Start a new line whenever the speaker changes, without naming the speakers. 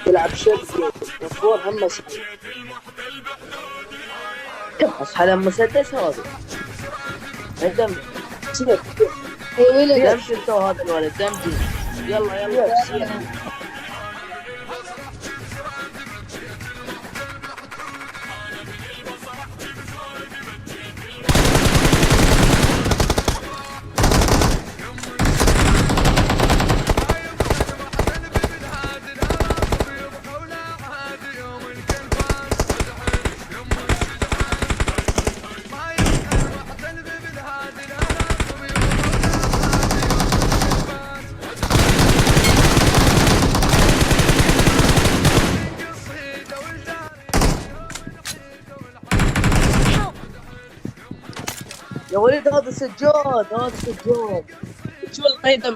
يلعب شبكة مفروض هم مسحي. اصحى لما مسدس هذا دم سيف.
اي ولد
دم تو هذا الولد دم. يلا يلا يا ولد هذا سجاد. شو والله يدمر.